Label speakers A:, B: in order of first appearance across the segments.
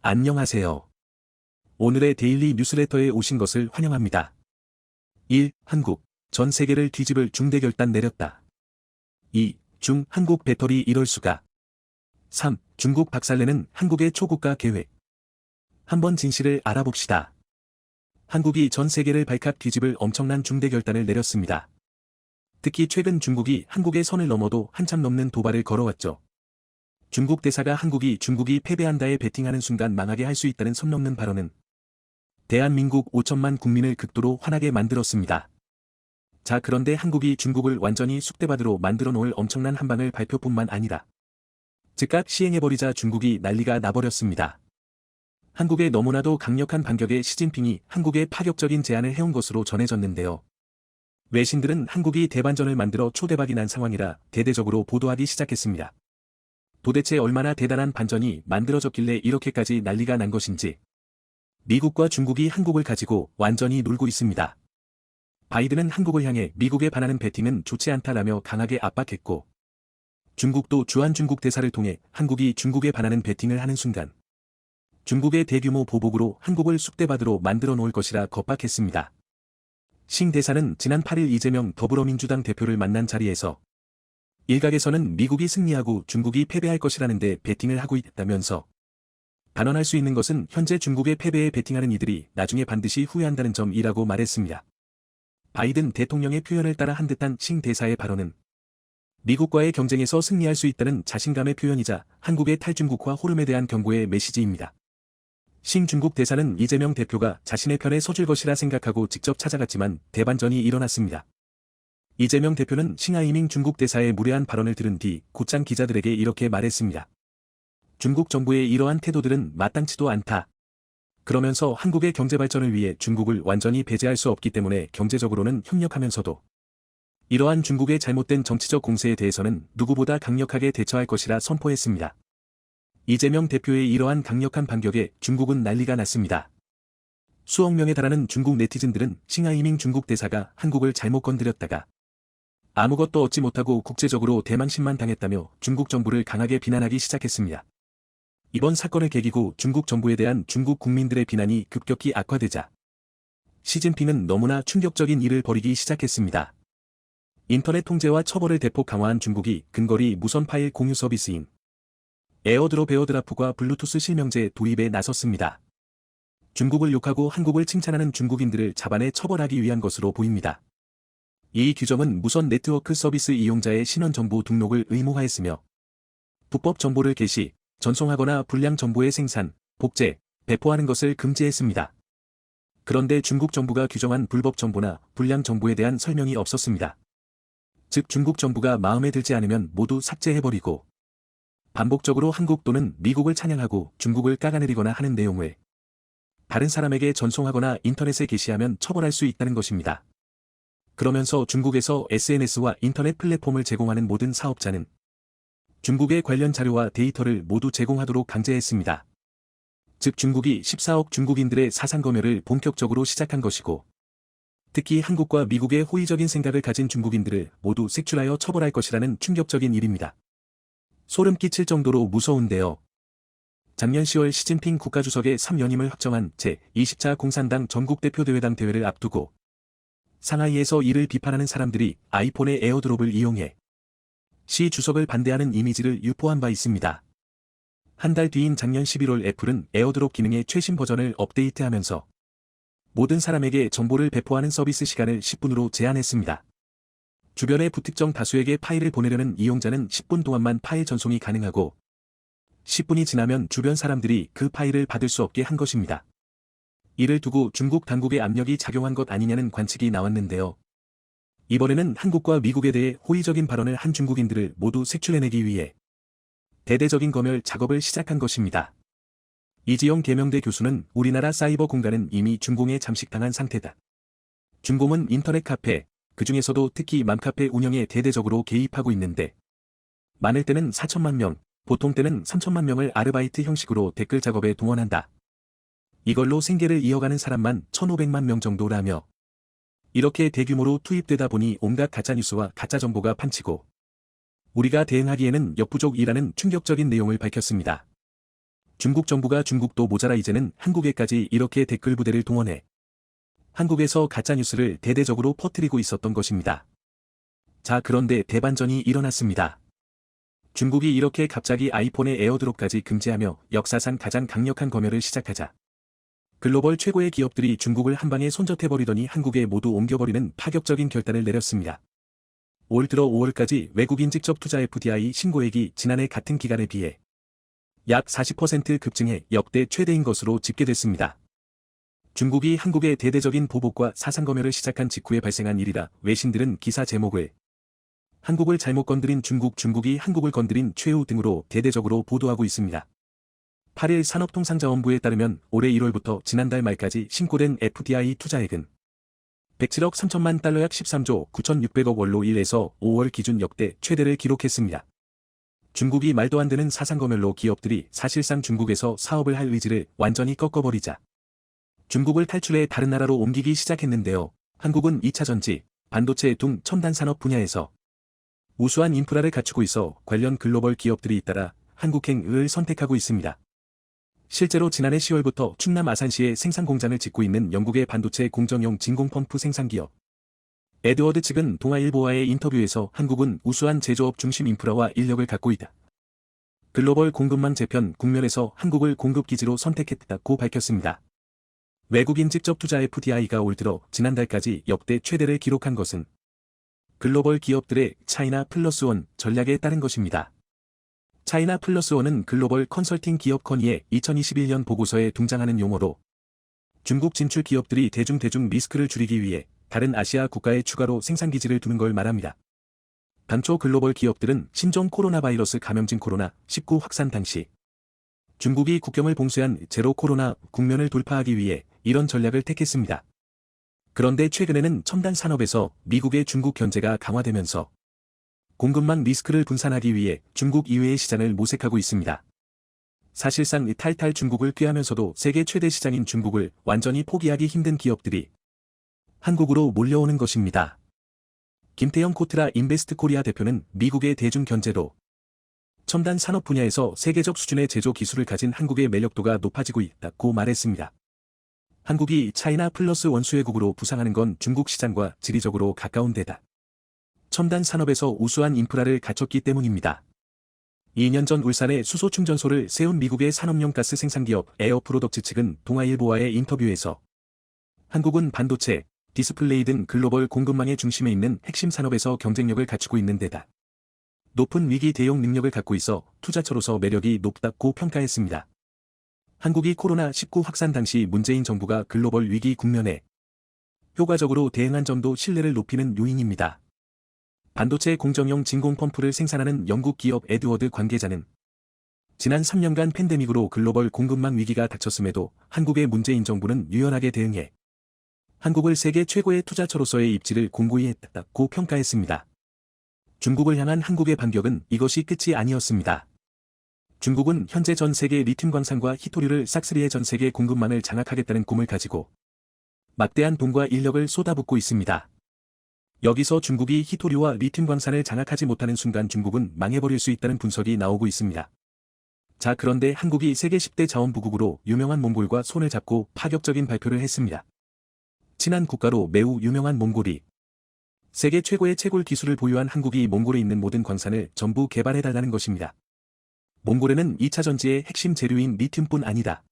A: 안녕하세요. 오늘의 데일리 뉴스레터에 오신 것을 환영합니다. 1. 한국, 전 세계를 뒤집을 중대결단 내렸다. 2. 중 한국 배터리 이럴 수가. 3. 중국 박살내는 한국의 초고가 계획. 한번 진실을 알아봅시다. 한국이 전 세계를 발칵 뒤집을 엄청난 중대결단을 내렸습니다. 특히 최근 중국이 한국의 선을 넘어도 한참 넘는 도발을 걸어왔죠. 중국 대사가 중국이 패배한다에 베팅하는 순간 망하게 할 수 있다는 선 넘는 발언은 대한민국 5천만 국민을 극도로 화나게 만들었습니다. 자, 그런데 한국이 중국을 완전히 쑥대밭으로 만들어 놓을 엄청난 한방을 발표뿐만 아니라 즉각 시행해버리자 중국이 난리가 나버렸습니다. 한국의 너무나도 강력한 반격에 시진핑이 한국에 파격적인 제안을 해온 것으로 전해졌는데요. 외신들은 한국이 대반전을 만들어 초대박이 난 상황이라 대대적으로 보도하기 시작했습니다. 도대체 얼마나 대단한 반전이 만들어졌길래 이렇게까지 난리가 난 것인지. 미국과 중국이 한국을 가지고 완전히 놀고 있습니다. 바이든은 한국을 향해 미국에 반하는 배팅은 좋지 않다라며 강하게 압박했고, 중국도 주한 중국 대사를 통해 한국이 중국에 반하는 배팅을 하는 순간 중국의 대규모 보복으로 한국을 쑥대밭으로 만들어 놓을 것이라 겁박했습니다. 싱 대사는 지난 8일 이재명 더불어민주당 대표를 만난 자리에서 일각에서는 미국이 승리하고 중국이 패배할 것이라는데 베팅을 하고 있다면서 단언할 수 있는 것은 현재 중국의 패배에 베팅하는 이들이 나중에 반드시 후회한다는 점이라고 말했습니다. 바이든 대통령의 표현을 따라 한 듯한 싱 대사의 발언은 미국과의 경쟁에서 승리할 수 있다는 자신감의 표현이자 한국의 탈중국화 호름에 대한 경고의 메시지입니다. 싱 중국 대사는 이재명 대표가 자신의 편에 서줄 것이라 생각하고 직접 찾아갔지만 대반전이 일어났습니다. 이재명 대표는 싱하이밍 중국 대사의 무례한 발언을 들은 뒤 곧장 기자들에게 이렇게 말했습니다. 중국 정부의 이러한 태도들은 마땅치도 않다. 그러면서 한국의 경제 발전을 위해 중국을 완전히 배제할 수 없기 때문에 경제적으로는 협력하면서도 이러한 중국의 잘못된 정치적 공세에 대해서는 누구보다 강력하게 대처할 것이라 선포했습니다. 이재명 대표의 이러한 강력한 반격에 중국은 난리가 났습니다. 수억 명에 달하는 중국 네티즌들은 싱하이밍 중국 대사가 한국을 잘못 건드렸다가 아무것도 얻지 못하고 국제적으로 대망신만 당했다며 중국 정부를 강하게 비난하기 시작했습니다. 이번 사건을 계기고 중국 정부에 대한 중국 국민들의 비난이 급격히 악화되자 시진핑은 너무나 충격적인 일을 벌이기 시작했습니다. 인터넷 통제와 처벌을 대폭 강화한 중국이 근거리 무선 파일 공유 서비스인 에어드롭과 블루투스 실명제 도입에 나섰습니다. 중국을 욕하고 한국을 칭찬하는 중국인들을 잡아내 처벌하기 위한 것으로 보입니다. 이 규정은 무선 네트워크 서비스 이용자의 신원 정보 등록을 의무화했으며 불법 정보를 게시, 전송하거나 불량 정보의 생산, 복제, 배포하는 것을 금지했습니다. 그런데 중국 정부가 규정한 불법 정보나 불량 정보에 대한 설명이 없었습니다. 즉 중국 정부가 마음에 들지 않으면 모두 삭제해버리고 반복적으로 한국 또는 미국을 찬양하고 중국을 깎아내리거나 하는 내용을 다른 사람에게 전송하거나 인터넷에 게시하면 처벌할 수 있다는 것입니다. 그러면서 중국에서 SNS와 인터넷 플랫폼을 제공하는 모든 사업자는 중국의 관련 자료와 데이터를 모두 제공하도록 강제했습니다. 즉 중국이 14억 중국인들의 사상검열을 본격적으로 시작한 것이고 특히 한국과 미국의 호의적인 생각을 가진 중국인들을 모두 색출하여 처벌할 것이라는 충격적인 일입니다. 소름 끼칠 정도로 무서운데요. 작년 10월 시진핑 국가주석의 3연임을 확정한 제20차 공산당 전국대표대회당 대회를 앞두고 상하이에서 이를 비판하는 사람들이 아이폰의 에어드롭을 이용해 시 주석을 반대하는 이미지를 유포한 바 있습니다. 한 달 뒤인 작년 11월 애플은 에어드롭 기능의 최신 버전을 업데이트하면서 모든 사람에게 정보를 배포하는 서비스 시간을 10분으로 제한했습니다. 주변의 불특정 다수에게 파일을 보내려는 이용자는 10분 동안만 파일 전송이 가능하고 10분이 지나면 주변 사람들이 그 파일을 받을 수 없게 한 것입니다. 이를 두고 중국 당국의 압력이 작용한 것 아니냐는 관측이 나왔는데요. 이번에는 한국과 미국에 대해 호의적인 발언을 한 중국인들을 모두 색출해내기 위해 대대적인 검열 작업을 시작한 것입니다. 이지영 계명대 교수는 우리나라 사이버 공간은 이미 준공에 잠식당한 상태다. 준공은 인터넷 카페, 그 중에서도 특히 맘카페 운영에 대대적으로 개입하고 있는데 많을 때는 4천만 명, 보통 때는 3천만 명을 아르바이트 형식으로 댓글 작업에 동원한다. 이걸로 생계를 이어가는 사람만 1,500만 명 정도라며 이렇게 대규모로 투입되다 보니 온갖 가짜뉴스와 가짜정보가 판치고 우리가 대응하기에는 역부족이라는 충격적인 내용을 밝혔습니다. 중국 정부가 중국도 모자라 이제는 한국에까지 이렇게 댓글 부대를 동원해 한국에서 가짜뉴스를 대대적으로 퍼뜨리고 있었던 것입니다. 자, 그런데 대반전이 일어났습니다. 중국이 이렇게 갑자기 아이폰의 에어드롭까지 금지하며 역사상 가장 강력한 검열을 시작하자 글로벌 최고의 기업들이 중국을 한방에 손젓해버리더니 한국에 모두 옮겨버리는 파격적인 결단을 내렸습니다. 올 들어 5월까지 외국인 직접 투자 FDI 신고액이 지난해 같은 기간에 비해 약 40% 급증해 역대 최대인 것으로 집계됐습니다. 중국이 한국의 대대적인 보복과 사상검열을 시작한 직후에 발생한 일이라 외신들은 기사 제목을 한국을 잘못 건드린 중국이 한국을 건드린 최후 등으로 대대적으로 보도하고 있습니다. 8일 산업통상자원부에 따르면 올해 1월부터 지난달 말까지 신고된 FDI 투자액은 107억 3천만 달러 약 13조 9,600억 원로 1에서 5월 기준 역대 최대를 기록했습니다. 중국이 말도 안 되는 사상검열로 기업들이 사실상 중국에서 사업을 할 의지를 완전히 꺾어버리자 중국을 탈출해 다른 나라로 옮기기 시작했는데요. 한국은 2차 전지, 반도체 등 첨단 산업 분야에서 우수한 인프라를 갖추고 있어 관련 글로벌 기업들이 잇따라 한국행을 선택하고 있습니다. 실제로 지난해 10월부터 충남 아산시에 생산 공장을 짓고 있는 영국의 반도체 공정용 진공 펌프 생산 기업 에드워드 측은 동아일보와의 인터뷰에서 한국은 우수한 제조업 중심 인프라와 인력을 갖고 있다. 글로벌 공급망 재편 국면에서 한국을 공급기지로 선택했다고 밝혔습니다. 외국인 직접 투자 FDI가 올 들어 지난달까지 역대 최대를 기록한 것은 글로벌 기업들의 차이나 플러스 원 전략에 따른 것입니다. 차이나 플러스 원은 글로벌 컨설팅 기업 커니의 2021년 보고서에 등장하는 용어로 중국 진출 기업들이 대중 리스크를 줄이기 위해 다른 아시아 국가에 추가로 생산기지를 두는 걸 말합니다. 당초 글로벌 기업들은 신종 코로나 바이러스 감염진 코로나19 확산 당시 중국이 국경을 봉쇄한 제로 코로나 국면을 돌파하기 위해 이런 전략을 택했습니다. 그런데 최근에는 첨단 산업에서 미국의 중국 견제가 강화되면서 공급망 리스크를 분산하기 위해 중국 이외의 시장을 모색하고 있습니다. 사실상 탈탈 중국을 꾀하면서도 세계 최대 시장인 중국을 완전히 포기하기 힘든 기업들이 한국으로 몰려오는 것입니다. 김태형 코트라 인베스트 코리아 대표는 미국의 대중 견제로 첨단 산업 분야에서 세계적 수준의 제조 기술을 가진 한국의 매력도가 높아지고 있다고 말했습니다. 한국이 차이나 플러스 원 수혜국으로 부상하는 건 중국 시장과 지리적으로 가까운 데다 첨단 산업에서 우수한 인프라를 갖췄기 때문입니다. 2년 전 울산에 수소 충전소를 세운 미국의 산업용 가스 생산기업 에어프로덕츠 측은 동아일보와의 인터뷰에서 한국은 반도체, 디스플레이 등 글로벌 공급망의 중심에 있는 핵심 산업에서 경쟁력을 갖추고 있는 데다 높은 위기 대응 능력을 갖고 있어 투자처로서 매력이 높다고 평가했습니다. 한국이 코로나19 확산 당시 문재인 정부가 글로벌 위기 국면에 효과적으로 대응한 점도 신뢰를 높이는 요인입니다. 반도체 공정용 진공 펌프를 생산하는 영국 기업 에드워드 관계자는 지난 3년간 팬데믹으로 글로벌 공급망 위기가 닥쳤음에도 한국의 문재인 정부는 유연하게 대응해 한국을 세계 최고의 투자처로서의 입지를 공고히 했다고 평가했습니다. 중국을 향한 한국의 반격은 이것이 끝이 아니었습니다. 중국은 현재 전 세계 리튬 광산과 히토류를 싹쓸이해 전 세계 공급망을 장악하겠다는 꿈을 가지고 막대한 돈과 인력을 쏟아붓고 있습니다. 여기서 중국이 히토류와 리튬 광산을 장악하지 못하는 순간 중국은 망해버릴 수 있다는 분석이 나오고 있습니다. 자, 그런데 한국이 세계 10대 자원부국으로 유명한 몽골과 손을 잡고 파격적인 발표를 했습니다. 친한 국가로 매우 유명한 몽골이 세계 최고의 채굴 기술을 보유한 한국이 몽골에 있는 모든 광산을 전부 개발해달라는 것입니다. 몽골에는 2차 전지의 핵심 재료인 리튬뿐 아니다.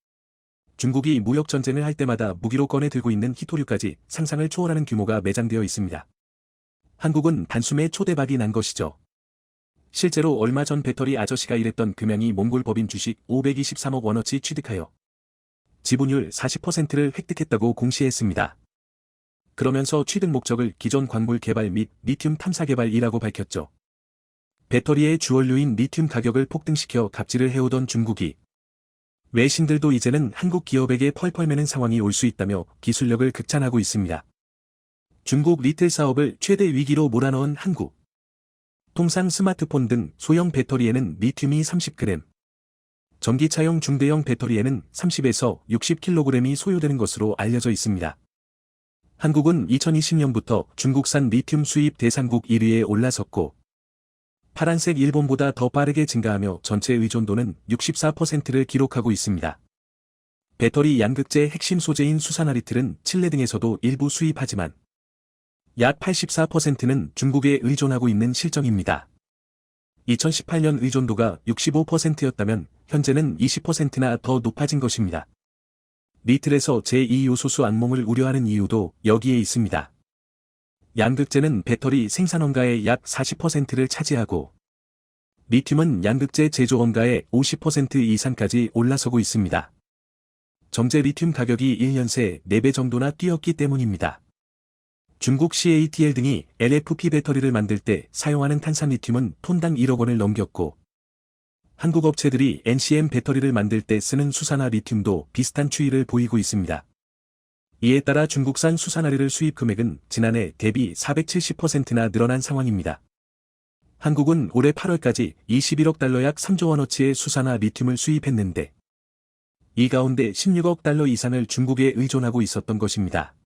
A: 중국이 무역전쟁을 할 때마다 무기로 꺼내 들고 있는 히토류까지 상상을 초월하는 규모가 매장되어 있습니다. 한국은 단숨에 초대박이 난 것이죠. 실제로 얼마 전 배터리 아저씨가 일했던 금양이 몽골 법인 주식 523억 원어치 취득하여 지분율 40%를 획득했다고 공시했습니다. 그러면서 취득 목적을 기존 광물 개발 및 리튬 탐사 개발이라고 밝혔죠. 배터리의 주원료인 리튬 가격을 폭등시켜 갑질을 해오던 중국이 외신들도 이제는 한국 기업에게 펄펄 매는 상황이 올 수 있다며 기술력을 극찬하고 있습니다. 중국 리틀 사업을 최대 위기로 몰아넣은 한국. 통상 스마트폰 등 소형 배터리에는 리튬이 30g, 전기차용 중대형 배터리에는 30에서 60kg이 소요되는 것으로 알려져 있습니다. 한국은 2020년부터 중국산 리튬 수입 대상국 1위에 올라섰고 파란색 일본보다 더 빠르게 증가하며 전체 의존도는 64%를 기록하고 있습니다. 배터리 양극재 핵심 소재인 수산화리틀은 칠레 등에서도 일부 수입하지만 약 84%는 중국에 의존하고 있는 실정입니다. 2018년 의존도가 65%였다면 현재는 20%나 더 높아진 것입니다. 리틀에서 제2요소수 안몽을 우려하는 이유도 여기에 있습니다. 양극재는 배터리 생산 원가의 약 40%를 차지하고 리튬은 양극재 제조 원가의 50% 이상까지 올라서고 있습니다. 정제 리튬 가격이 1년 새 4배 정도나 뛰었기 때문입니다. 중국 CATL 등이 LFP 배터리를 만들 때 사용하는 탄산 리튬은 톤당 1억 원을 넘겼고 한국 업체들이 NCM 배터리를 만들 때 쓰는 수산화 리튬도 비슷한 추이를 보이고 있습니다. 이에 따라 중국산 수산화리를 수입 금액은 지난해 대비 470%나 늘어난 상황입니다. 한국은 올해 8월까지 21억 달러 약 3조 원어치의 수산화 리튬을 수입했는데 이 가운데 16억 달러 이상을 중국에 의존하고 있었던 것입니다.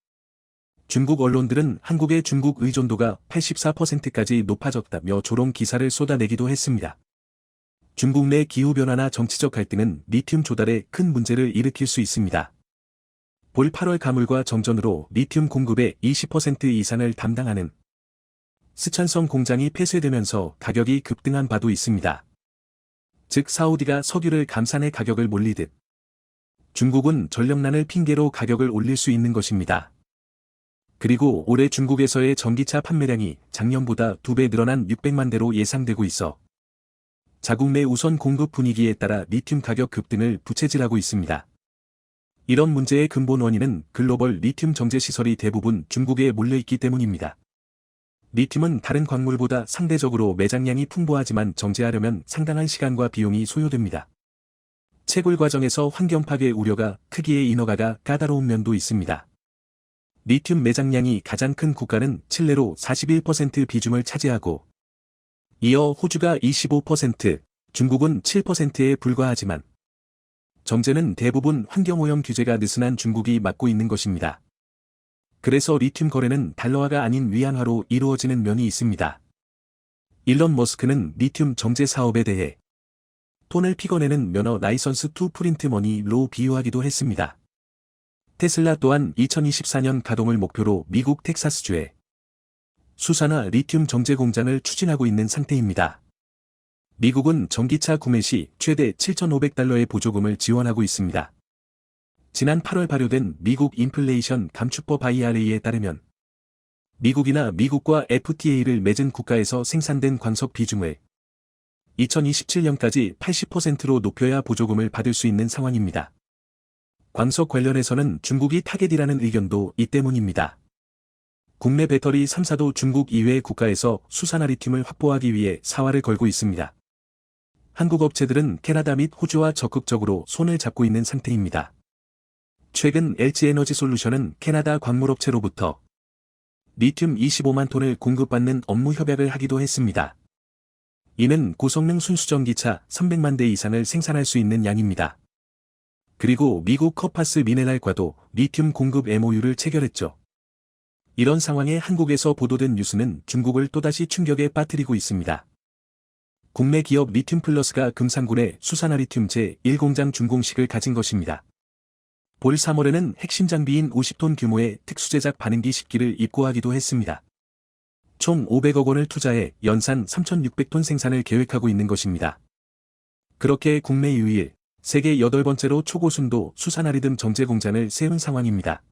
A: 중국 언론들은 한국의 중국 의존도가 84%까지 높아졌다며 조롱 기사를 쏟아내기도 했습니다. 중국 내 기후변화나 정치적 갈등은 리튬 조달에 큰 문제를 일으킬 수 있습니다. 올 8월 가물과 정전으로 리튬 공급의 20% 이상을 담당하는 스촨성 공장이 폐쇄되면서 가격이 급등한 바도 있습니다. 즉 사우디가 석유를 감산해 가격을 몰리듯 중국은 전력난을 핑계로 가격을 올릴 수 있는 것입니다. 그리고 올해 중국에서의 전기차 판매량이 작년보다 2배 늘어난 600만 대로 예상되고 있어 자국 내 우선 공급 분위기에 따라 리튬 가격 급등을 부채질하고 있습니다. 이런 문제의 근본 원인은 글로벌 리튬 정제 시설이 대부분 중국에 몰려있기 때문입니다. 리튬은 다른 광물보다 상대적으로 매장량이 풍부하지만 정제하려면 상당한 시간과 비용이 소요됩니다. 채굴 과정에서 환경 파괴 우려가 크기에 인허가가 까다로운 면도 있습니다. 리튬 매장량이 가장 큰 국가는 칠레로 41% 비중을 차지하고 이어 호주가 25%, 중국은 7%에 불과하지만 정제는 대부분 환경오염 규제가 느슨한 중국이 맡고 있는 것입니다. 그래서 리튬 거래는 달러화가 아닌 위안화로 이루어지는 면이 있습니다. 일론 머스크는 리튬 정제 사업에 대해 돈을 피궈내는 면허 라이선스 투 프린트 머니로 비유하기도 했습니다. 테슬라 또한 2024년 가동을 목표로 미국 텍사스주에 수산화 리튬 정제 공장을 추진하고 있는 상태입니다. 미국은 전기차 구매 시 최대 7,500달러의 보조금을 지원하고 있습니다. 지난 8월 발효된 미국 인플레이션 감축법 IRA에 따르면 미국이나 미국과 FTA를 맺은 국가에서 생산된 광석 비중을 2027년까지 80%로 높여야 보조금을 받을 수 있는 상황입니다. 광석 관련해서는 중국이 타겟이라는 의견도 이 때문입니다. 국내 배터리 3사도 중국 이외의 국가에서 수산화 리튬을 확보하기 위해 사활을 걸고 있습니다. 한국 업체들은 캐나다 및 호주와 적극적으로 손을 잡고 있는 상태입니다. 최근 LG에너지솔루션은 캐나다 광물업체로부터 리튬 25만 톤을 공급받는 업무 협약을 하기도 했습니다. 이는 고성능 순수전기차 300만 대 이상을 생산할 수 있는 양입니다. 그리고 미국 커파스 미네랄과도 리튬 공급 MOU를 체결했죠. 이런 상황에 한국에서 보도된 뉴스는 중국을 또다시 충격에 빠뜨리고 있습니다. 국내 기업 리튬 플러스가 금산군에 수산화 리튬 제1공장 준공식을 가진 것입니다. 올 3월에는 핵심 장비인 50톤 규모의 특수제작 반응기 10기를 입고하기도 했습니다. 총 500억 원을 투자해 연산 3,600톤 생산을 계획하고 있는 것입니다. 그렇게 국내 유일, 세계 8번째로 초고순도 수산화 리튬 정제 공장을 세운 상황입니다.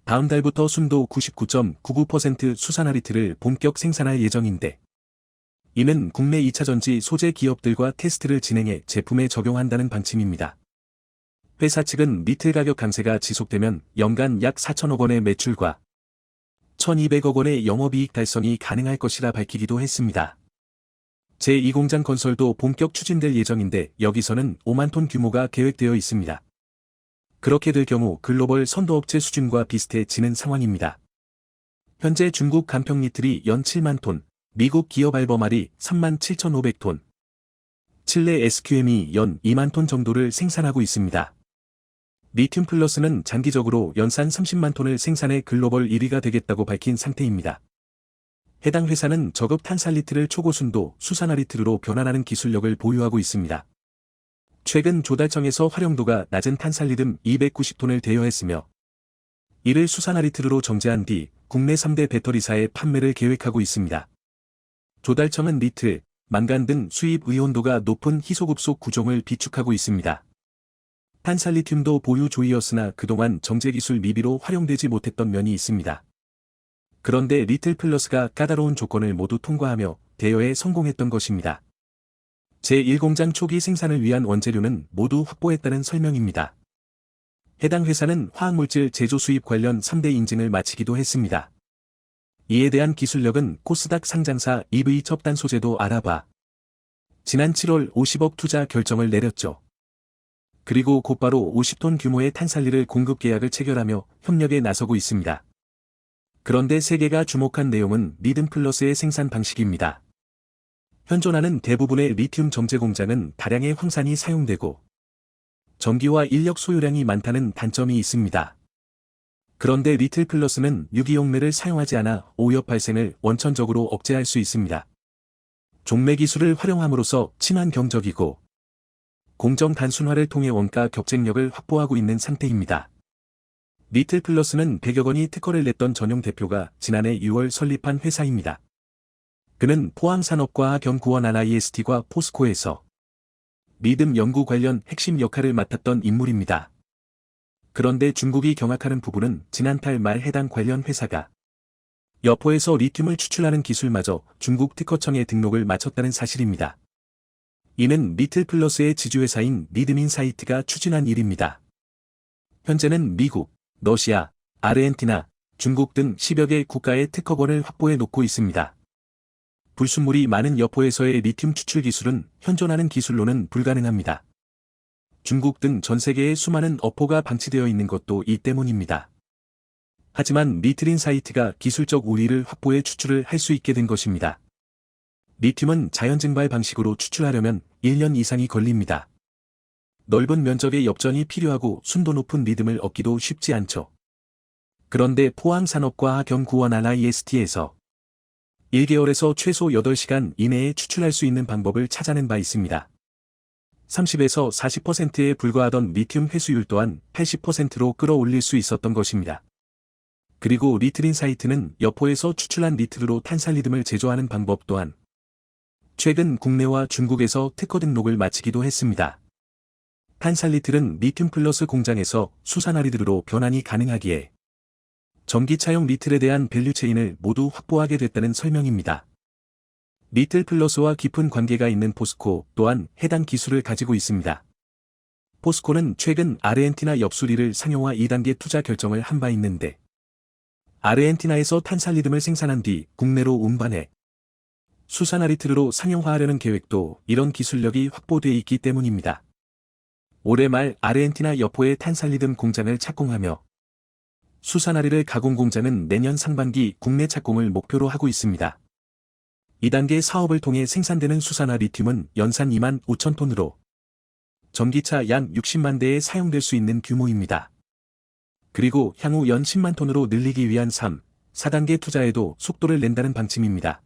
A: 다음 달부터 순도 99.99% 수산화 리튬을 본격 생산할 예정인데 이는 국내 2차 전지 소재 기업들과 테스트를 진행해 제품에 적용한다는 방침입니다. 회사 측은 리틀 가격 강세가 지속되면 연간 약 4천억 원의 매출과 1,200억 원의 영업이익 달성이 가능할 것이라 밝히기도 했습니다. 제2공장 건설도 본격 추진될 예정인데 여기서는 5만 톤 규모가 계획되어 있습니다. 그렇게 될 경우 글로벌 선도업체 수준과 비슷해지는 상황입니다. 현재 중국 간평 리틀이 연 7만 톤, 미국 기업 알버말이 37,500톤, 칠레 SQM이 연 2만 톤 정도를 생산하고 있습니다. 리튬 플러스는 장기적으로 연산 30만 톤을 생산해 글로벌 1위가 되겠다고 밝힌 상태입니다. 해당 회사는 저급 탄산리틀을 초고순도 수산화리틀로 변환하는 기술력을 보유하고 있습니다. 최근 조달청에서 활용도가 낮은 탄산리듬 290톤을 대여했으며 이를 수산화리틀로 정제한 뒤 국내 3대 배터리사에 판매를 계획하고 있습니다. 조달청은 리틀, 망간 등 수입 의존도가 높은 희소급속 구종을 비축하고 있습니다. 탄산리튬도 보유 조이였으나 그동안 정제기술 미비로 활용되지 못했던 면이 있습니다. 그런데 리틀 플러스가 까다로운 조건을 모두 통과하며 대여에 성공했던 것입니다. 제1공장 초기 생산을 위한 원재료는 모두 확보했다는 설명입니다. 해당 회사는 화학물질 제조 수입 관련 3대 인증을 마치기도 했습니다. 이에 대한 기술력은 코스닥 상장사 EV 첩단 소재도 알아봐 지난 7월 50억 투자 결정을 내렸죠. 그리고 곧바로 50톤 규모의 탄산리를 공급 계약을 체결하며 협력에 나서고 있습니다. 그런데 세계가 주목한 내용은 리듬 플러스의 생산 방식입니다. 현존하는 대부분의 리튬 정제 공장은 다량의 황산이 사용되고 전기와 인력 소요량이 많다는 단점이 있습니다. 그런데 리틀 플러스는 유기용매를 사용하지 않아 오염 발생을 원천적으로 억제할 수 있습니다. 종매 기술을 활용함으로써 친환 경적이고 공정 단순화를 통해 원가 경쟁력을 확보하고 있는 상태입니다. 리틀 플러스는 100여 건이 특허를 냈던 전용 대표가 지난해 6월 설립한 회사입니다. 그는 포항산업과학연구원 RIST과 포스코에서 리듬 연구 관련 핵심 역할을 맡았던 인물입니다. 그런데 중국이 경악하는 부분은 지난달 말 해당 관련 회사가 여포에서 리튬을 추출하는 기술마저 중국 특허청에 등록을 마쳤다는 사실입니다. 이는 리틀 플러스의 지주회사인 리듬인사이트가 추진한 일입니다. 현재는 미국, 러시아, 아르헨티나, 중국 등 10여 개 국가의 특허권을 확보해 놓고 있습니다. 불순물이 많은 여포에서의 리튬 추출 기술은 현존하는 기술로는 불가능합니다. 중국 등 전 세계에 수많은 어포가 방치되어 있는 것도 이 때문입니다. 하지만 리틀인사이트가 기술적 우위를 확보해 추출을 할 수 있게 된 것입니다. 리튬은 자연 증발 방식으로 추출하려면 1년 이상이 걸립니다. 넓은 면적의 엽전이 필요하고 순도 높은 리듬을 얻기도 쉽지 않죠. 그런데 포항산업과학연구원 RIST에서 1개월에서 최소 8시간 이내에 추출할 수 있는 방법을 찾아낸 바 있습니다. 30에서 40%에 불과하던 리튬 회수율 또한 80%로 끌어올릴 수 있었던 것입니다. 그리고 리틀인사이트는 여포에서 추출한 리틀로 탄산리듬을 제조하는 방법 또한 최근 국내와 중국에서 특허 등록을 마치기도 했습니다. 탄산리틀은 리튬 플러스 공장에서 수산화리틀로 변환이 가능하기에 전기차용 리틀에 대한 밸류체인을 모두 확보하게 됐다는 설명입니다. 리틀 플러스와 깊은 관계가 있는 포스코 또한 해당 기술을 가지고 있습니다. 포스코는 최근 아르헨티나 엽수리를 상용화 2단계 투자 결정을 한 바 있는데 아르헨티나에서 탄산리듬을 생산한 뒤 국내로 운반해 수산화리틀로 상용화하려는 계획도 이런 기술력이 확보되어 있기 때문입니다. 올해 말 아르헨티나 여포의 탄산리듬 공장을 착공하며 수산화리를 가공 공장은 내년 상반기 국내 착공을 목표로 하고 있습니다. 2단계 사업을 통해 생산되는 수산화 리튬은 연산 2만 5천 톤으로 전기차 약 60만 대에 사용될 수 있는 규모입니다. 그리고 향후 연 10만 톤으로 늘리기 위한 3, 4단계 투자에도 속도를 낸다는 방침입니다.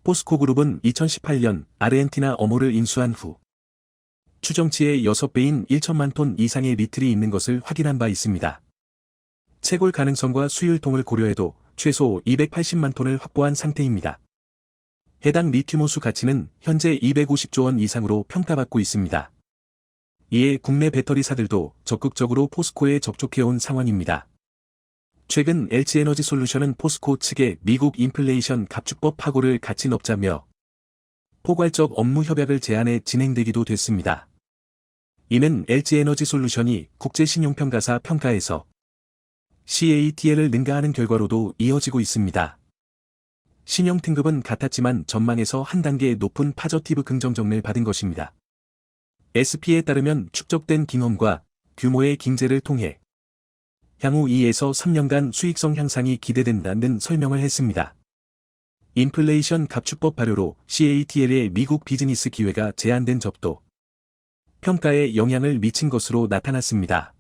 A: 포스코그룹은 2018년 아르헨티나 어모를 인수한 후 추정치의 6배인 1천만 톤 이상의 리틀이 있는 것을 확인한 바 있습니다. 채굴 가능성과 수율통을 고려해도 최소 280만 톤을 확보한 상태입니다. 해당 리튬 호수 가치는 현재 250조 원 이상으로 평가받고 있습니다. 이에 국내 배터리사들도 적극적으로 포스코에 접촉해온 상황입니다. 최근 LG에너지솔루션은 포스코 측에 미국 인플레이션 감축법 파고를 갇힌 업자며 포괄적 업무 협약을 제안해 진행되기도 됐습니다. 이는 LG에너지솔루션이 국제신용평가사 평가에서 CATL을 능가하는 결과로도 이어지고 있습니다. 신용 등급은 같았지만 전망에서 한 단계 높은 파저티브 긍정정을 받은 것입니다. SP에 따르면 축적된 경험과 규모의 경제를 통해 향후 2에서 3년간 수익성 향상이 기대된다는 설명을 했습니다. 인플레이션 감축법 발효로 CATL의 미국 비즈니스 기회가 제한된 점도 평가에 영향을 미친 것으로 나타났습니다.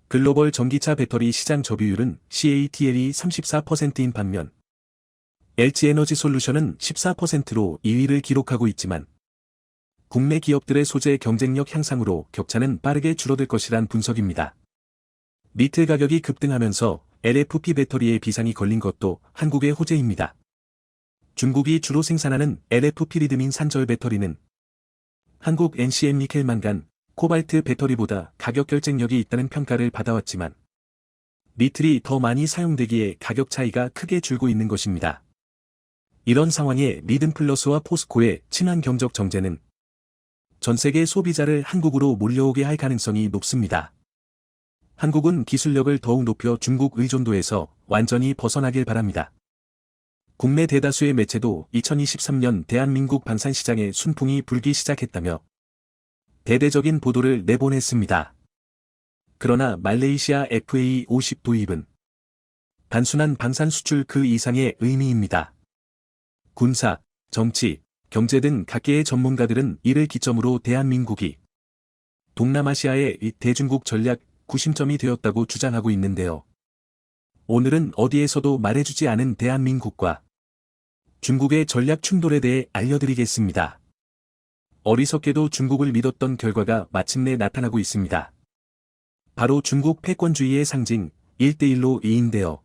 A: 글로벌 전기차 배터리 시장 점유율은 CATL이 34%인 반면 LG에너지솔루션은 14%로 2위를 기록하고 있지만 국내 기업들의 소재 경쟁력 향상으로 격차는 빠르게 줄어들 것이란 분석입니다. 리틀 가격이 급등하면서 LFP 배터리에 비상이 걸린 것도 한국의 호재입니다. 중국이 주로 생산하는 LFP 리드민 산절 배터리는 한국 NCM 니켈 망간, 코발트 배터리보다 가격 경쟁력이 있다는 평가를 받아왔지만 리틀이 더 많이 사용되기에 가격 차이가 크게 줄고 있는 것입니다. 이런 상황에 리듬플러스와 포스코의 친환 경적 정제는 전 세계 소비자를 한국으로 몰려오게 할 가능성이 높습니다. 한국은 기술력을 더욱 높여 중국 의존도에서 완전히 벗어나길 바랍니다. 국내 대다수의 매체도 2023년 대한민국 방산시장의 순풍이 불기 시작했다며 대대적인 보도를 내보냈습니다. 그러나 말레이시아 FA50 도입은 단순한 방산 수출 그 이상의 의미입니다. 군사, 정치, 경제 등 각계의 전문가들은 이를 기점으로 대한민국이 동남아시아의 대중국 전략 구심점이 되었다고 주장하고 있는데요. 오늘은 어디에서도 말해주지 않은 대한민국과 중국의 전략 충돌에 대해 알려드리겠습니다. 어리석게도 중국을 믿었던 결과가 마침내 나타나고 있습니다. 바로 중국 패권주의의 상징 1대1로 2인데요.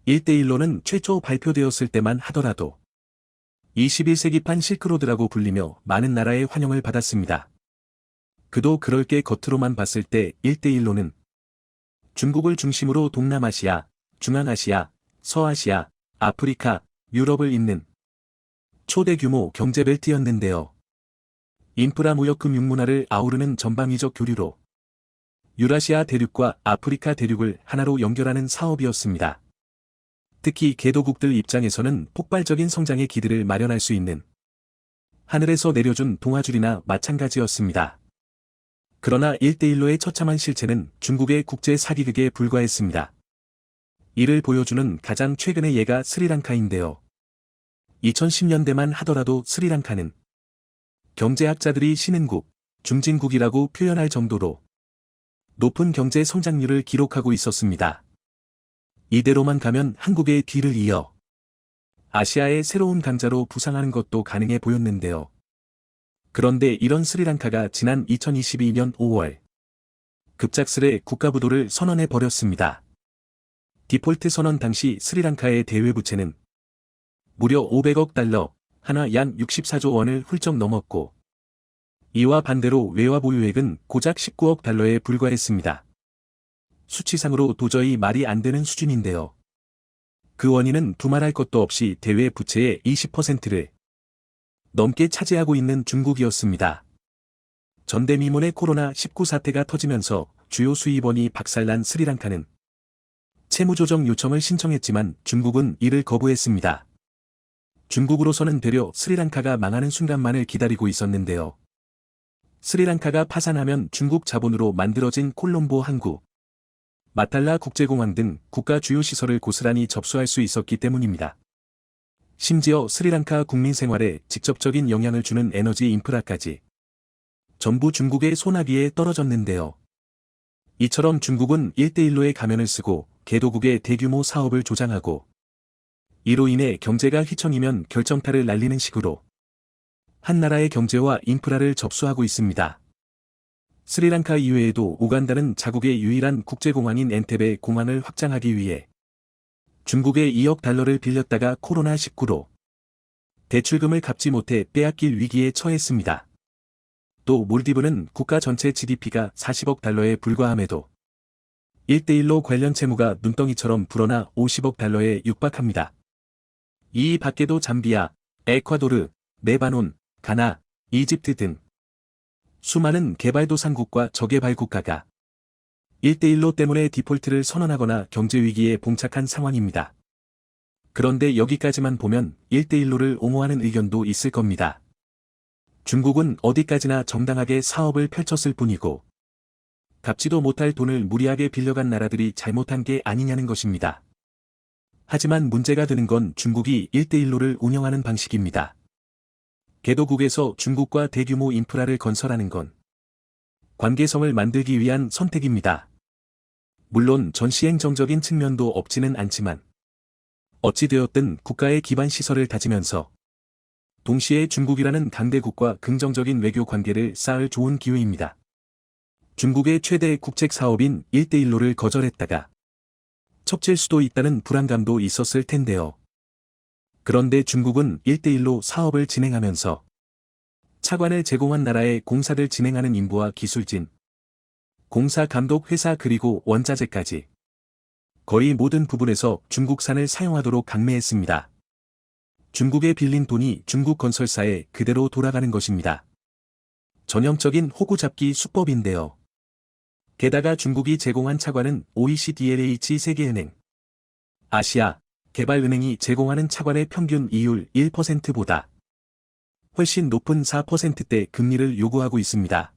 A: 1대1로는 최초 발표되었을 때만 하더라도 21세기판 실크로드라고 불리며 많은 나라의 환영을 받았습니다. 그도 그럴 게 겉으로만 봤을 때 1대1로는 중국을 중심으로 동남아시아, 중앙아시아, 서아시아, 아프리카, 유럽을 잇는 초대 규모 경제벨트였는데요. 인프라 무역 금융 문화를 아우르는 전방위적 교류로 유라시아 대륙과 아프리카 대륙을 하나로 연결하는 사업이었습니다. 특히 개도국들 입장에서는 폭발적인 성장의 기들을 마련할 수 있는 하늘에서 내려준 동아줄이나 마찬가지였습니다. 그러나 1대1로의 처참한 실체는 중국의 국제 사기극에 불과했습니다. 이를 보여주는 가장 최근의 예가 스리랑카인데요. 2010년대만 하더라도 스리랑카는 경제학자들이 신흥국, 중진국이라고 표현할 정도로 높은 경제 성장률을 기록하고 있었습니다. 이대로만 가면 한국의 뒤를 이어 아시아의 새로운 강자로 부상하는 것도 가능해 보였는데요. 그런데 이런 스리랑카가 지난 2022년 5월 급작스레 국가부도를 선언해 버렸습니다. 디폴트 선언 당시 스리랑카의 대외부채는 무려 500억 달러, 하나 약 64조 원을 훌쩍 넘었고 이와 반대로 외화 보유액은 고작 19억 달러에 불과했습니다. 수치상으로 도저히 말이 안 되는 수준인데요. 그 원인은 두말할 것도 없이 대외 부채의 20%를 넘게 차지하고 있는 중국이었습니다. 전대미문의 코로나19 사태가 터지면서 주요 수입원이 박살난 스리랑카는 채무조정 요청을 신청했지만 중국은 이를 거부했습니다. 중국으로서는 되려 스리랑카가 망하는 순간만을 기다리고 있었는데요. 스리랑카가 파산하면 중국 자본으로 만들어진 콜롬보 항구, 마탈라 국제공항 등 국가 주요 시설을 고스란히 접수할 수 있었기 때문입니다. 심지어 스리랑카 국민 생활에 직접적인 영향을 주는 에너지 인프라까지 전부 중국의 손아귀에 떨어졌는데요. 이처럼 중국은 1대1로의 가면을 쓰고 개도국의 대규모 사업을 조장하고 이로 인해 경제가 휘청이면 결정타를 날리는 식으로 한 나라의 경제와 인프라를 접수하고 있습니다. 스리랑카 이외에도 우간다는 자국의 유일한 국제공항인 엔테베 공항을 확장하기 위해 중국에 2억 달러를 빌렸다가 코로나19로 대출금을 갚지 못해 빼앗길 위기에 처했습니다. 또 몰디브는 국가 전체 GDP가 40억 달러에 불과함에도 1대1로 관련 채무가 눈덩이처럼 불어나 50억 달러에 육박합니다. 이 밖에도 잠비아, 에콰도르, 레바논, 가나, 이집트 등 수많은 개발도상국과 저개발 국가가 1대1로 때문에 디폴트를 선언하거나 경제위기에 봉착한 상황입니다. 그런데 여기까지만 보면 1대1로를 옹호하는 의견도 있을 겁니다. 중국은 어디까지나 정당하게 사업을 펼쳤을 뿐이고 갚지도 못할 돈을 무리하게 빌려간 나라들이 잘못한 게 아니냐는 것입니다. 하지만 문제가 되는 건 중국이 1대1로를 운영하는 방식입니다. 개도국에서 중국과 대규모 인프라를 건설하는 건 관계성을 만들기 위한 선택입니다. 물론 전시행정적인 측면도 없지는 않지만 어찌되었든 국가의 기반 시설을 다지면서 동시에 중국이라는 강대국과 긍정적인 외교 관계를 쌓을 좋은 기회입니다. 중국의 최대 국책 사업인 1대1로를 거절했다가 척질 수도 있다는 불안감도 있었을 텐데요. 그런데 중국은 1대1로 사업을 진행하면서 차관을 제공한 나라의 공사를 진행하는 인부와 기술진, 공사 감독 회사 그리고 원자재까지 거의 모든 부분에서 중국산을 사용하도록 강매했습니다. 중국에 빌린 돈이 중국 건설사에 그대로 돌아가는 것입니다. 전형적인 호구잡기 수법인데요. 게다가 중국이 제공한 차관은 OECD 세계은행, 아시아 개발은행이 제공하는 차관의 평균 이율 1%보다 훨씬 높은 4%대 금리를 요구하고 있습니다.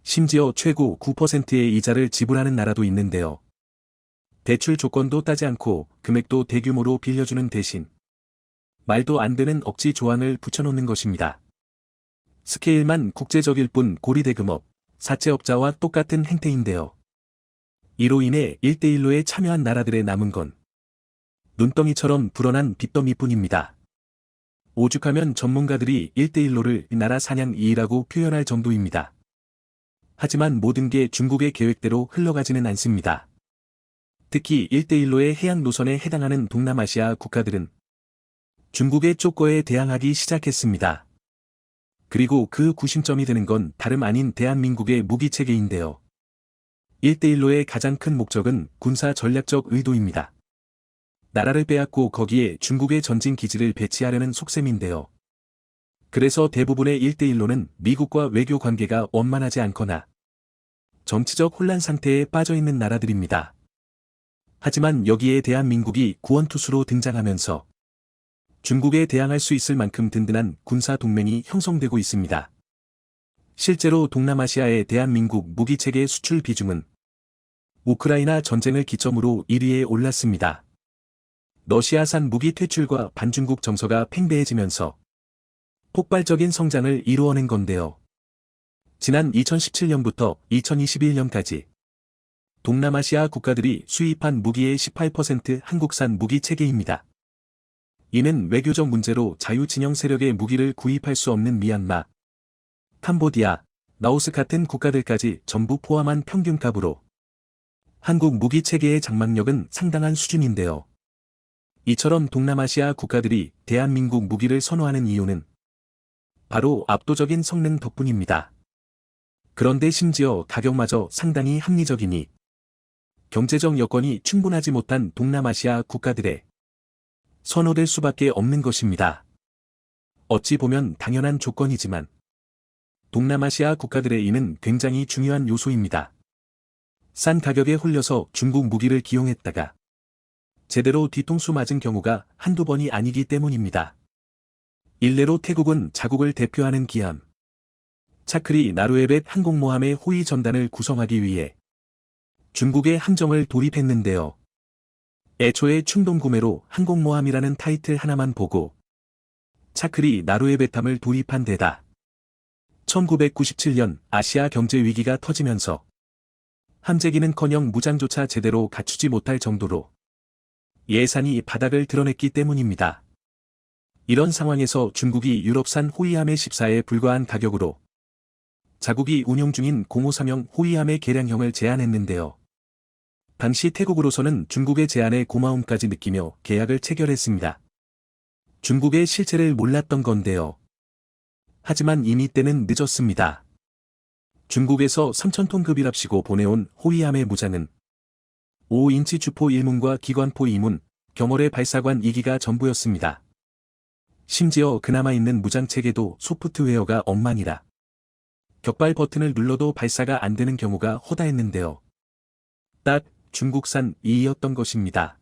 A: 심지어 최고 9%의 이자를 지불하는 나라도 있는데요. 대출 조건도 따지 않고 금액도 대규모로 빌려주는 대신 말도 안 되는 억지 조항을 붙여놓는 것입니다. 스케일만 국제적일 뿐 고리대금업, 사채업자와 똑같은 행태인데요. 이로 인해 1대1로에 참여한 나라들의 남은 건 눈덩이처럼 불어난 빚더미뿐입니다. 오죽하면 전문가들이 1대1로를 나라 사냥 2라고 표현할 정도입니다. 하지만 모든 게 중국의 계획대로 흘러가지는 않습니다. 특히 1대1로의 해양 노선에 해당하는 동남아시아 국가들은 중국의 쪼꼬에 대항하기 시작했습니다. 그리고 그 구심점이 되는 건 다름 아닌 대한민국의 무기체계인데요. 1대1로의 가장 큰 목적은 군사 전략적 의도입니다. 나라를 빼앗고 거기에 중국의 전진 기지를 배치하려는 속셈인데요. 그래서 대부분의 1대1로는 미국과 외교 관계가 원만하지 않거나 정치적 혼란 상태에 빠져있는 나라들입니다. 하지만 여기에 대한민국이 구원투수로 등장하면서 중국에 대항할 수 있을 만큼 든든한 군사 동맹이 형성되고 있습니다. 실제로 동남아시아의 대한민국 무기체계 수출 비중은 우크라이나 전쟁을 기점으로 1위에 올랐습니다. 러시아산 무기 퇴출과 반중국 정서가 팽배해지면서 폭발적인 성장을 이루어낸 건데요. 지난 2017년부터 2021년까지 동남아시아 국가들이 수입한 무기의 18% 한국산 무기 체계입니다. 이는 외교적 문제로 자유진영 세력의 무기를 구입할 수 없는 미얀마, 캄보디아, 라오스 같은 국가들까지 전부 포함한 평균값으로 한국 무기 체계의 장막력은 상당한 수준인데요. 이처럼 동남아시아 국가들이 대한민국 무기를 선호하는 이유는 바로 압도적인 성능 덕분입니다. 그런데 심지어 가격마저 상당히 합리적이니 경제적 여건이 충분하지 못한 동남아시아 국가들의 선호될 수밖에 없는 것입니다. 어찌 보면 당연한 조건이지만 동남아시아 국가들의 이는 굉장히 중요한 요소입니다. 싼 가격에 홀려서 중국 무기를 기용했다가 제대로 뒤통수 맞은 경우가 한두 번이 아니기 때문입니다. 일례로 태국은 자국을 대표하는 기함 차크리 나루에벳 항공모함의 호위 전단을 구성하기 위해 중국의 함정을 돌입했는데요. 애초에 충동구매로 항공모함이라는 타이틀 하나만 보고 차크리 나루에벳함을 도입한 데다 1997년 아시아 경제 위기가 터지면서 함재기는커녕 무장조차 제대로 갖추지 못할 정도로 예산이 바닥을 드러냈기 때문입니다. 이런 상황에서 중국이 유럽산 호위함의 14에 불과한 가격으로 자국이 운용 중인 053형 호위함의 개량형을 제안했는데요. 당시 태국으로서는 중국의 제안에 고마움까지 느끼며 계약을 체결했습니다. 중국의 실체를 몰랐던 건데요. 하지만 이미 때는 늦었습니다. 중국에서 3,000톤급이랍시고 보내온 호위함의 무장은 5인치 주포 1문과 기관포 2문, 경월의 발사관 2기가 전부였습니다. 심지어 그나마 있는 무장체계도 소프트웨어가 엉망이라 격발 버튼을 눌러도 발사가 안 되는 경우가 허다했는데요. 딱 중국산 2였던 것입니다.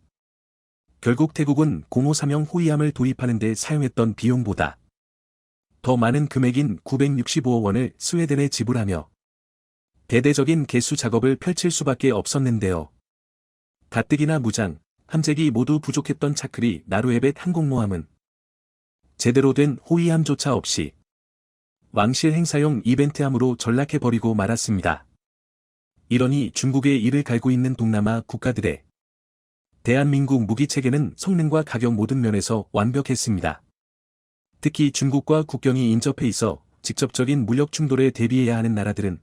A: 결국 태국은 053형 호위함을 도입하는 데 사용했던 비용보다 더 많은 금액인 965억 원을 스웨덴에 지불하며 대대적인 개수 작업을 펼칠 수밖에 없었는데요. 가뜩이나 무장, 함재기 모두 부족했던 차크리 나루에벳 항공모함은 제대로 된 호위함조차 없이 왕실 행사용 이벤트함으로 전락해버리고 말았습니다. 이러니 중국의 이를 갈고 있는 동남아 국가들의 대한민국 무기체계는 성능과 가격 모든 면에서 완벽했습니다. 특히 중국과 국경이 인접해 있어 직접적인 무력 충돌에 대비해야 하는 나라들은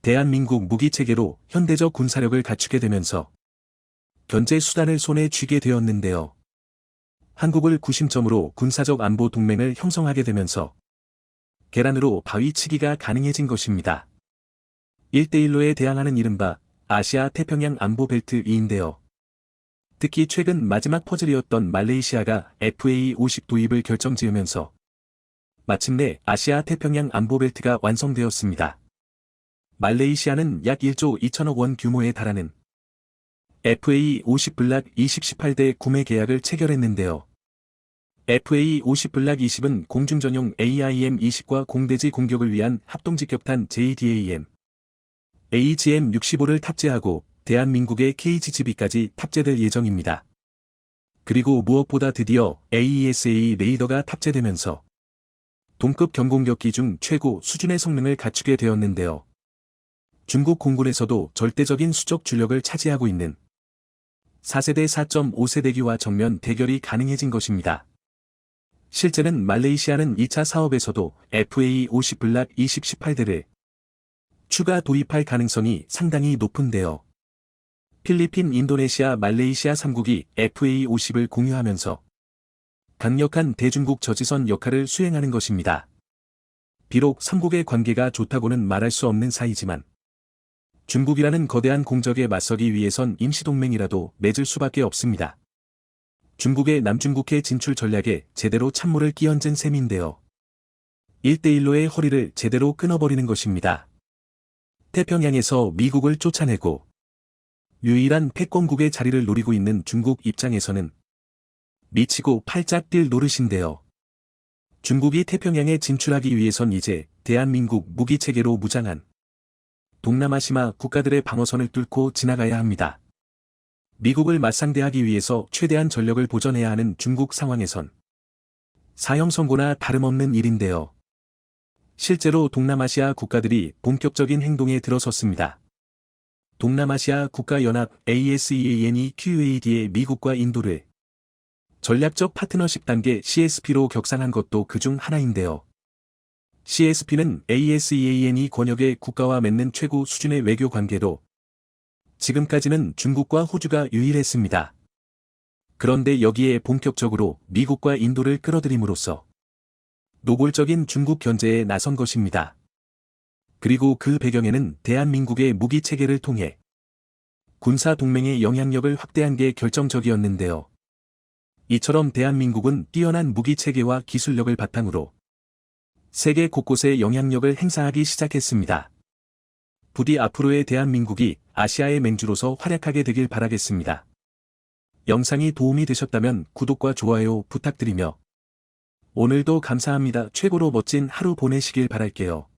A: 대한민국 무기체계로 현대적 군사력을 갖추게 되면서 견제 수단을 손에 쥐게 되었는데요. 한국을 구심점으로 군사적 안보 동맹을 형성하게 되면서 계란으로 바위치기가 가능해진 것입니다. 1대1로에 대항하는 이른바 아시아 태평양 안보 벨트 2인데요. 특히 최근 마지막 퍼즐이었던 말레이시아가 FA-50 도입을 결정지으면서 마침내 아시아 태평양 안보 벨트가 완성되었습니다. 말레이시아는 약 1조 2천억 원 규모에 달하는 FA-50 블락 20-18대 구매 계약을 체결했는데요. FA-50 블락 20은 공중전용 AIM-20과 공대지 공격을 위한 합동직격탄 JDAM, AGM-65를 탑재하고 대한민국의 KGGB까지 탑재될 예정입니다. 그리고 무엇보다 드디어 AESA 레이더가 탑재되면서 동급 경공격기 중 최고 수준의 성능을 갖추게 되었는데요. 중국 공군에서도 절대적인 수적 주력을 차지하고 있는 4세대 4.5세대기와 정면 대결이 가능해진 것입니다. 실제는 말레이시아는 2차 사업에서도 FA-50 블락 20-18대를 추가 도입할 가능성이 상당히 높은데요. 필리핀, 인도네시아, 말레이시아 3국이 FA-50을 공유하면서 강력한 대중국 저지선 역할을 수행하는 것입니다. 비록 3국의 관계가 좋다고는 말할 수 없는 사이지만 중국이라는 거대한 공적에 맞서기 위해선 임시동맹이라도 맺을 수밖에 없습니다. 중국의 남중국해 진출 전략에 제대로 찬물을 끼얹은 셈인데요. 1대1로의 허리를 제대로 끊어버리는 것입니다. 태평양에서 미국을 쫓아내고 유일한 패권국의 자리를 노리고 있는 중국 입장에서는 미치고 팔짝 뛸 노릇인데요. 중국이 태평양에 진출하기 위해선 이제 대한민국 무기체계로 무장한 동남아시아 국가들의 방어선을 뚫고 지나가야 합니다. 미국을 맞상대하기 위해서 최대한 전력을 보전해야 하는 중국 상황에선 사형선고나 다름없는 일인데요. 실제로 동남아시아 국가들이 본격적인 행동에 들어섰습니다. 동남아시아 국가연합 ASEAN이 QAD에 미국과 인도를 전략적 파트너십 단계 CSP로 격상한 것도 그중 하나인데요. CSP는 ASEAN이 권역의 국가와 맺는 최고 수준의 외교 관계로 지금까지는 중국과 호주가 유일했습니다. 그런데 여기에 본격적으로 미국과 인도를 끌어들임으로써 노골적인 중국 견제에 나선 것입니다. 그리고 그 배경에는 대한민국의 무기체계를 통해 군사 동맹의 영향력을 확대한 게 결정적이었는데요. 이처럼 대한민국은 뛰어난 무기체계와 기술력을 바탕으로 세계 곳곳에 영향력을 행사하기 시작했습니다. 부디 앞으로의 대한민국이 아시아의 맹주로서 활약하게 되길 바라겠습니다. 영상이 도움이 되셨다면 구독과 좋아요 부탁드리며 오늘도 감사합니다. 최고로 멋진 하루 보내시길 바랄게요.